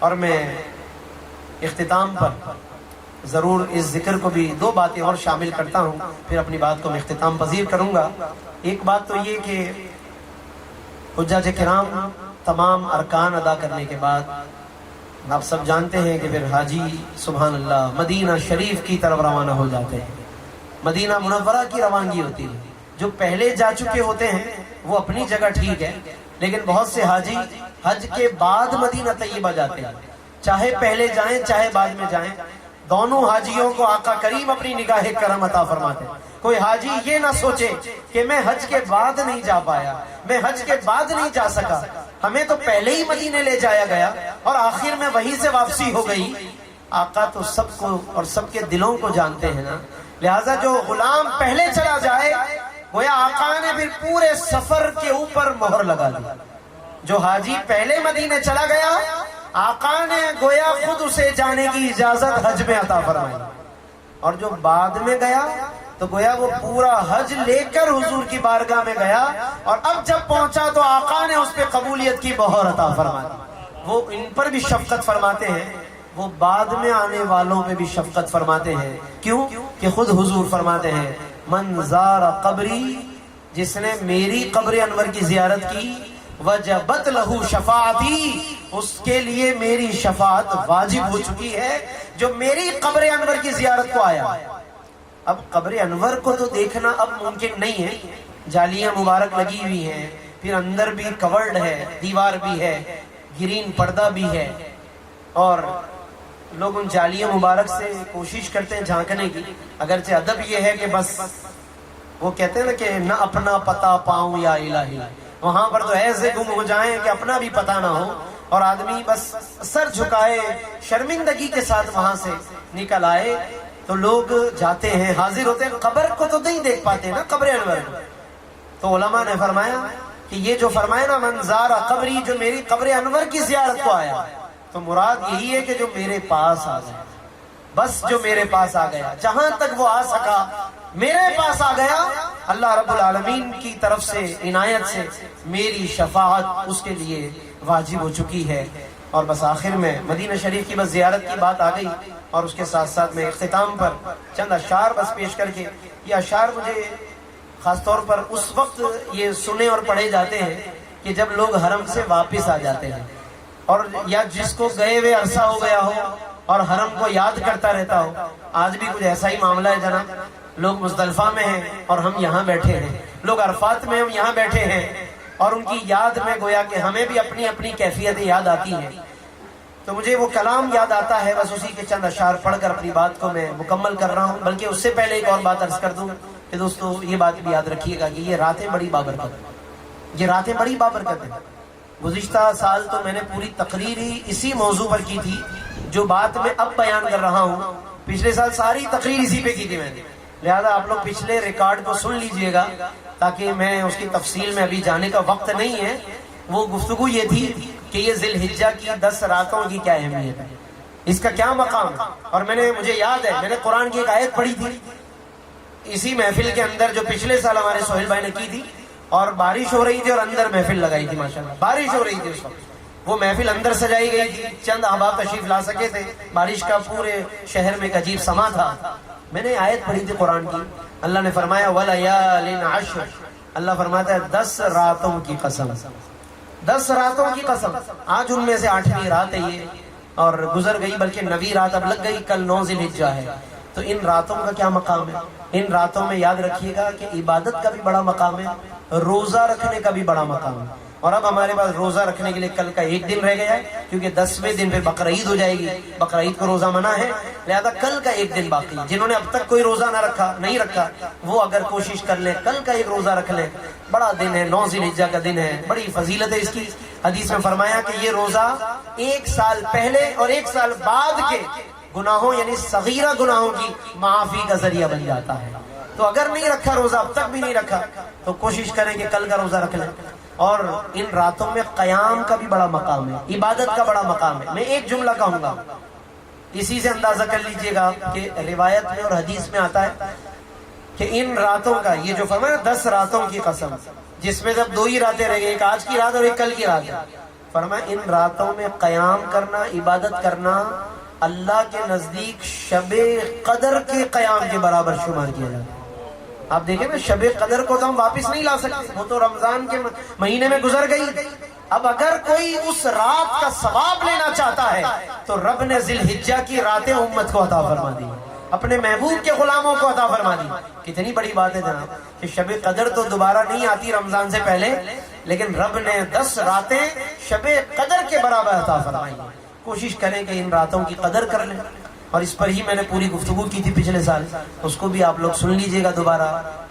اور میں اختتام پر ضرور اس ذکر کو بھی دو باتیں اور شامل کرتا ہوں، پھر اپنی بات کو میں اختتام پذیر کروں گا۔ ایک بات تو یہ کہ حجاج کرام تمام ارکان ادا کرنے کے بعد آپ سب جانتے ہیں کہ پھر حاجی سبحان اللہ مدینہ شریف کی طرف روانہ ہو جاتے ہیں۔ مدینہ منورہ کی روانگی ہوتی ہے۔ جو پہلے جا چکے ہوتے ہیں وہ اپنی جگہ ٹھیک ہے، لیکن بہت سے حاجی حج کے بعد مدینہ طیبہ جاتے ہیں، چاہے پہلے جائیں چاہے بعد میں جائیں، دونوں حاجیوں کو آقا کریم اپنی نگاہ کرم عطا فرماتے ہیں۔ کوئی حاجی یہ نہ سوچے کہ میں حج کے بعد نہیں جا پایا، میں حج کے بعد نہیں جا سکا، ہمیں تو پہلے ہی مدینے لے جایا گیا اور آخر میں وہیں سے واپسی ہو گئی۔ آقا تو سب کو اور سب کے دلوں کو جانتے ہیں نا، لہٰذا جو غلام پہلے چلا جائے گویا آقا نے پھر پورے سفر کے اوپر مہر لگا دی۔ جو حاجی پہلے مدینے چلا گیا آقا نے گویا خود اسے جانے کی اجازت حج میں عطا فرمائی، اور جو بعد میں گیا تو گویا وہ پورا حج لے کر حضور کی بارگاہ میں گیا، اور اب جب پہنچا تو آقا نے اس پہ قبولیت کی مہر عطا فرمائی۔ وہ ان پر بھی شفقت فرماتے ہیں، وہ بعد میں آنے والوں پہ بھی شفقت فرماتے ہیں۔ کیوں کہ خود حضور فرماتے ہیں من زار قبری، جس نے میری قبر انور کی زیارت کی، وجبت لہو شفاعتی، اس کے لیے میری شفاعت واجب ہو چکی ہے، جو میری قبر انور کی زیارت کو آیا۔ اب قبر انور کو تو دیکھنا اب ممکن نہیں ہے، جالیاں مبارک لگی ہوئی ہیں، پھر اندر بھی کورڈ ہے، دیوار بھی ہے، گرین پردہ بھی ہے، اور لوگ ان جالیاں مبارک سے کوشش کرتے ہیں جھانکنے کی، اگرچہ ادب یہ ہے کہ بس وہ کہتے ہیں نا کہ نہ اپنا پتہ پاؤں یا الہی، وہاں پر تو ایسے گم ہو جائیں کہ اپنا بھی پتہ نہ ہو، اور آدمی بس سر جھکائے شرمندگی کے ساتھ وہاں سے نکل آئے۔ تو لوگ جاتے ہیں، حاضر ہوتے ہیں، قبر کو تو نہیں دیکھ پاتے نا، قبر انور کو۔ تو علماء نے فرمایا کہ یہ جو فرمایا نا من زار قبری، جو میری قبر انور کی زیارت کو آیا، تو مراد یہی ہے کہ جو میرے پاس آ گیا، بس جو میرے پاس آ گیا، جہاں تک وہ آ سکا میرے پاس آ گیا، اللہ رب العالمین کی طرف سے عنایت سے میری شفاعت اس کے لیے واجب ہو چکی ہے۔ اور بس آخر میں مدینہ شریف کی بس زیارت کی بات آ گئی، اور اس کے ساتھ ساتھ میں اختتام پر چند اشعار بس پیش کر کے، یہ اشعار مجھے خاص طور پر اس وقت یہ سنے اور پڑھے جاتے ہیں کہ جب لوگ حرم سے واپس آ جاتے ہیں، اور یا جس کو گئے ہوئے عرصہ ہو گیا ہو اور حرم کو یاد کرتا رہتا ہو۔ آج بھی کچھ ایسا ہی معاملہ ہے جناب، لوگ مزدلفہ میں ہیں اور ہم یہاں بیٹھے ہیں، لوگ عرفات میں ہم یہاں بیٹھے ہیں، اور ان کی یاد میں گویا کہ ہمیں بھی اپنی اپنی کیفیتیں یاد آتی ہیں۔ تو مجھے وہ کلام یاد آتا ہے، بس اسی کے چند اشعار پڑھ کر اپنی بات کو میں مکمل کر رہا ہوں۔ بلکہ اس سے پہلے ایک اور بات عرض کر دوں کہ دوستو یہ بات بھی یاد رکھیے گا کہ یہ راتیں بڑی بابرکت ہیں، یہ راتیں بڑی بابرکت ہیں۔ گزشتہ سال تو میں نے پوری تقریر ہی اسی موضوع پر کی تھی، جو بات میں اب بیان کر رہا ہوں، پچھلے سال ساری تقریر اسی پہ کی تھی میں نے، لہذا آپ لوگ پچھلے ریکارڈ کو سن لیجئے گا، تاکہ میں اس کی تفصیل میں ابھی جانے کا وقت نہیں ہے۔ وہ گفتگو یہ تھی کہ یہ ذی الحجہ کی 10 راتوں کی کیا اہمیت ہے، اس کا کیا مقام ہے۔ اور مجھے یاد ہے میں نے قرآن کی ایک آیت پڑھی تھی اسی محفل کے اندر، جو پچھلے سال ہمارے سہیل بھائی نے کی تھی، اور بارش ہو رہی تھی اور اندر محفل لگائی تھی، ماشاءاللہ بارش ہو رہی تھی اس وقت، وہ محفل اندر سجائی گئی تھی، چند احباب تشریف لا سکے تھے، بارش کا پورے شہر میں ایک عجیب سما تھا۔ میں نے آیت پڑھی تھی قرآن کی، اللہ نے فرمایا وَلَيَالٍ عَشْرٍ، اللہ فرماتا ہے 10 راتوں کی قسم، 10 راتوں کی قسم۔ آج ان میں سے 8ویں رات ہے یہ، اور گزر گئی، بلکہ 9ویں رات اب لگ گئی، کل 9 ذی الحجہ ہے۔ تو ان راتوں کا کیا مقام ہے؟ ان راتوں میں یاد رکھیے گا کہ عبادت کا بھی بڑا مقام ہے، روزہ رکھنے کا بھی بڑا مقام ہے۔ اور اب ہمارے پاس روزہ رکھنے کے لیے کل کا ایک دن رہ گیا ہے، کیونکہ 10ویں دن پھر بقرعید ہو جائے گی، بقرعید کو روزہ منع ہے، لہذا کل کا ایک دن باقی ہے۔ جنہوں نے اب تک کوئی روزہ نہیں رکھا وہ اگر کوشش کر لیں کل کا ایک روزہ رکھ لیں، بڑا دن ہے، 9 ذی الحجہ کا دن ہے، بڑی فضیلت ہے اس کی۔ حدیث میں فرمایا کہ یہ روزہ 1 سال پہلے اور 1 سال بعد کے گناہوں یعنی صغیرہ گناہوں کی معافی کا ذریعہ بن جاتا ہے۔ تو اگر نہیں رکھا روزہ، اب تک بھی نہیں رکھا، تو کوشش کریں کہ کل کا روزہ رکھ لیں۔ اور ان راتوں میں قیام کا بھی بڑا مقام ہے، عبادت کا بڑا مقام ہے۔ میں ایک جملہ کہوں گا، اسی سے اندازہ کر لیجئے گا کہ روایت میں اور حدیث میں آتا ہے کہ ان راتوں کا، یہ جو فرمایا 10 راتوں کی قسم، جس میں جب 2 ہی راتیں رہ گئی، ایک آج کی رات اور ایک کل کی رات ہے، فرمایا ان راتوں میں قیام کرنا، عبادت کرنا اللہ کے نزدیک شب قدر کے قیام کے برابر شمار کیا جاتا ہے۔ آپ دیکھیں نا، شب قدر کو تو ہم واپس نہیں لا سکتے، وہ تو رمضان کے مہینے میں گزر گئی۔ اب اگر کوئی اس رات کا ثواب لینا چاہتا ہے تو رب نے ذی الحجہ کی راتیں امت کو عطا فرما دی، اپنے محبوب کے غلاموں کو عطا فرما دی۔ کتنی بڑی بات ہے جناب کہ شب قدر تو دوبارہ نہیں آتی رمضان سے پہلے، لیکن رب نے 10 راتیں شب قدر کے برابر عطا فرمائی۔ کوشش کریں کہ ان راتوں کی قدر کر لیں، اور اس پر ہی میں نے پوری گفتگو کی تھی پچھلے سال، اس کو بھی آپ لوگ سن لیجئے گا دوبارہ۔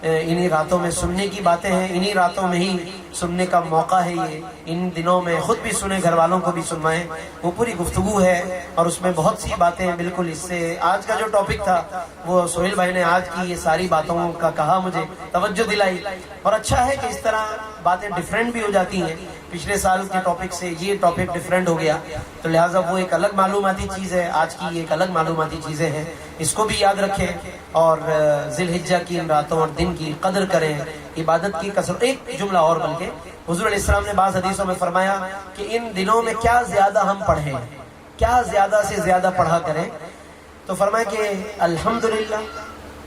انہی راتوں میں سننے کی باتیں ہیں، انہی راتوں میں ہی سننے کا موقع ہے، یہ ان دنوں میں خود بھی سنیں، گھر والوں کو بھی سنوائیں۔ وہ پوری گفتگو ہے اور اس میں بہت سی باتیں ہیں۔ بالکل اس سے آج کا جو ٹاپک تھا وہ سہیل بھائی نے آج کی یہ ساری باتوں کا کہا، مجھے توجہ دلائی، اور اچھا ہے کہ اس طرح باتیں ڈیفرنٹ بھی ہو جاتی ہیں۔ پچھلے سال کے ٹاپک سے یہ ٹاپک ڈیفرنٹ ہو گیا، تو لہٰذا وہ ایک الگ معلوماتی چیز ہے، آج کی ایک الگ معلوماتی چیزیں ہیں، اس کو بھی یاد رکھیں، اور ذی الحجہ کی ان راتوں اور دن کی قدر کریں، عبادت کی کثرت۔ ایک جملہ اور، بلکہ حضور علیہ السلام نے بعض حدیثوں میں فرمایا کہ ان دنوں میں کیا زیادہ ہم پڑھیں، کیا زیادہ سے زیادہ پڑھا کریں، تو فرمایا کہ الحمدللہ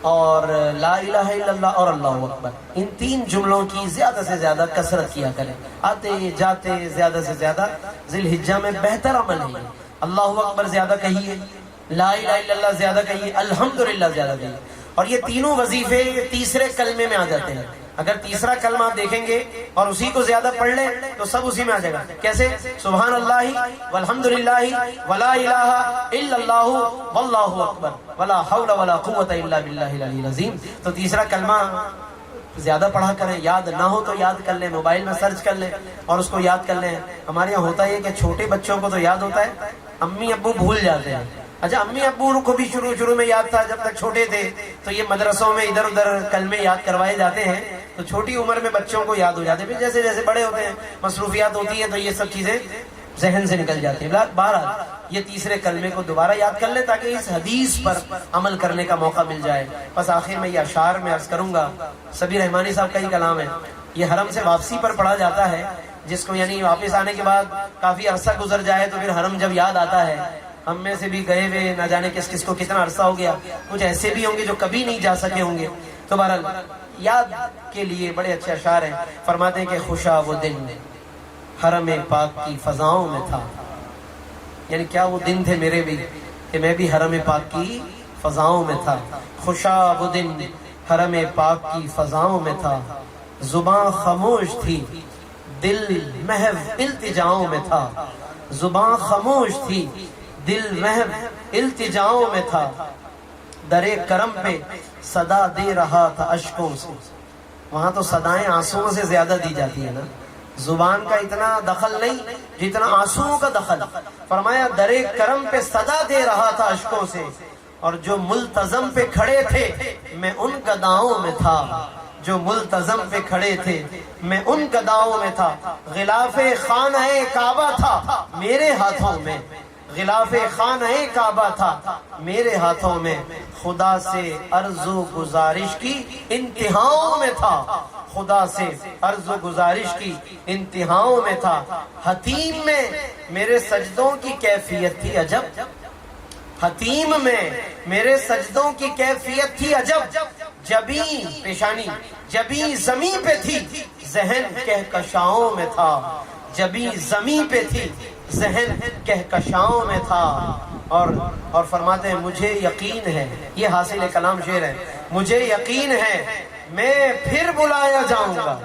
اور لا الہ الا اللہ اور اللہ اکبر، ان 3 جملوں کی زیادہ سے زیادہ کثرت کیا کریں، آتے جاتے زیادہ سے زیادہ۔ ذی الحجہ میں بہتر عمل ہے، اللہ اکبر زیادہ کہیے، لا الہ الا اللہ زیادہ کہیے، الحمدللہ زیادہ کہیے، اور یہ تینوں وظیفے تیسرے کلمے میں آ جاتے ہیں۔ اگر تیسرا کلمہ آپ دیکھیں گے اور اسی کو زیادہ پڑھ لیں تو سب اسی میں آ جائے گا۔ کیسے؟ سبحان اللہ والحمدللہ ولا الہ الا اللہ واللہ اکبر ولا حول ولا قوت الا باللہ العلی العظیم۔ تو تیسرا کلمہ زیادہ پڑھا کریں، یاد نہ ہو تو یاد کر لیں، موبائل میں سرچ کر لیں اور اس کو یاد کر لیں۔ ہمارے یہاں ہوتا ہے کہ چھوٹے بچوں کو تو یاد ہوتا ہے، امی ابو بھول جاتے ہیں۔ اچھا، امی ابو کو بھی شروع میں یاد تھا جب تک چھوٹے تھے، تو یہ مدرسوں میں ادھر ادھر کلمے یاد کروائے جاتے ہیں، تو چھوٹی عمر میں بچوں کو یاد ہو جاتے ہیں، پھر جیسے جیسے بڑے ہوتے ہیں، مصروفیات ہوتی ہیں، تو یہ سب چیزیں ذہن سے نکل جاتی ہیں۔ بہرحال یہ تیسرے کلمے کو دوبارہ یاد کر لیں تاکہ اس حدیث پر عمل کرنے کا موقع مل جائے۔ بس آخر میں یہ اشعار میں عرض کروں گا، سبیر رحمانی صاحب کا ہی کلام ہے، یہ حرم سے واپسی پر پڑھا جاتا ہے، جس کو یعنی واپس آنے کے بعد کافی عرصہ گزر جائے تو پھر حرم جب یاد آتا ہے، ہم میں سے بھی گئے ہوئے نہ جانے کس کس کو کتنا عرصہ ہو گیا، کچھ ایسے بھی ہوں گے جو کبھی نہیں جا سکے ہوں گے، تو بہرحال یاد کے لیے بڑے اچھے اشعار ہیں۔ فرماتے ہیں کہ خوشا وہ دن حرم پاک کی فضاؤں میں تھا، یعنی کیا وہ دن تھے میرے بھی کہ میں بھی حرم پاک کی فضاؤں میں تھا۔ خوشا وہ دن حرم پاک کی فضاؤں میں تھا، زباں خاموش تھی دل محو التجاؤں میں تھا، زباں خاموش تھی دل محو التجاؤں میں تھا، در کرم پہ صدا دے رہا تھا اشکوں سے۔ وہاں تو صدائیں آنسوؤں سے زیادہ دی جاتی ہے نا، زبان کا اتنا دخل نہیں جتنا آنسوؤں کا دخل۔ فرمایا در کرم پہ صدا دے رہا تھا اشکوں سے، اور جو ملتزم پہ کھڑے تھے میں ان گداؤں میں تھا، جو ملتزم پہ کھڑے تھے میں ان گداؤں میں تھا، غلاف خانہ کعبہ تھا میرے ہاتھوں میں، غلاف خانہ کعبہ تھا میرے ہاتھوں میں، خدا سے عرض و گزارش کی انتہاؤں میں تھا، خدا سے عرض و گزارش کی انتہاؤں میں تھا، حتیم میں میرے سجدوں کی کیفیت تھی عجب، حتیم میں میرے سجدوں کی کیفیت تھی عجب، جبیں پیشانی جبیں زمین پہ تھی ذہن کہکشاؤں میں تھا، جبیں زمین پہ تھی ذہن کہکشاؤں میں تھا۔ اور فرماتے ہیں مجھے یقین ہے، یہ حاصل کلام شعر ہے، مجھے یقین ہے میں پھر بلایا جاؤں گا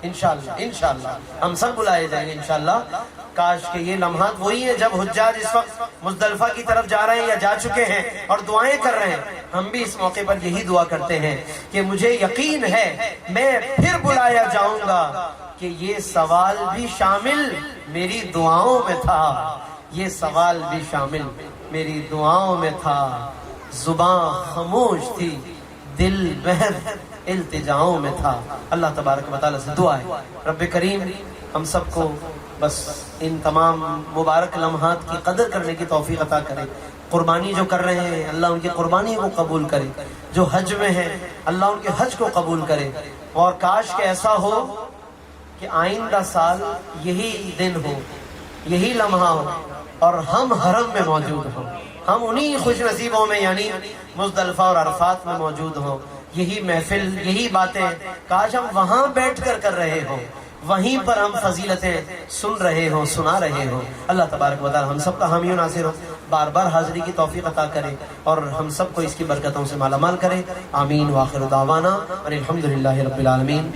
انشاءاللہ، انشاءاللہ ہم سب بلائے جائیں گے انشاءاللہ۔ کاش کہ یہ لمحات وہی ہیں جب حجاج اس وقت مزدلفہ کی طرف جا رہے ہیں یا جا چکے ہیں اور دعائیں کر رہے ہیں، ہم بھی اس موقع پر یہی دعا کرتے ہیں کہ مجھے یقین ہے میں پھر بلایا جاؤں گا، کہ یہ سوال بھی شامل میری دعاؤں میں تھا، یہ سوال بھی شامل میری دعاؤں میں تھا، زباں خاموش تھی دل محو التجاؤں میں تھا۔ اللہ تبارک و تعالیٰ سے دعا ہے رب کریم ہم سب کو بس ان تمام مبارک لمحات کی قدر کرنے کی توفیق عطا کرے۔ قربانی جو کر رہے ہیں اللہ ان کی قربانی کو قبول کرے، جو حج میں ہیں اللہ ان کے حج کو قبول کرے، اور کاش کہ ایسا ہو کہ آئندہ سال یہی دن ہو، یہی لمحہ ہو اور ہم حرم میں موجود ہوں، ہم انہی خوش نصیبوں میں یعنی مزدلفہ اور عرفات میں موجود ہوں، یہی محفل، یہی باتیں کاش ہم وہاں بیٹھ کر رہے ہوں، وہیں پر ہم فضیلتیں سن رہے ہوں، سنا رہے ہوں۔ اللہ تبارک و تعالی ہم سب کا حامی و ناصر ہو، بار بار حاضری کی توفیق عطا کرے اور ہم سب کو اس کی برکتوں سے مالا مال کرے۔ آمین۔ وآخر دعوانا الحمدللہ رب العالمین۔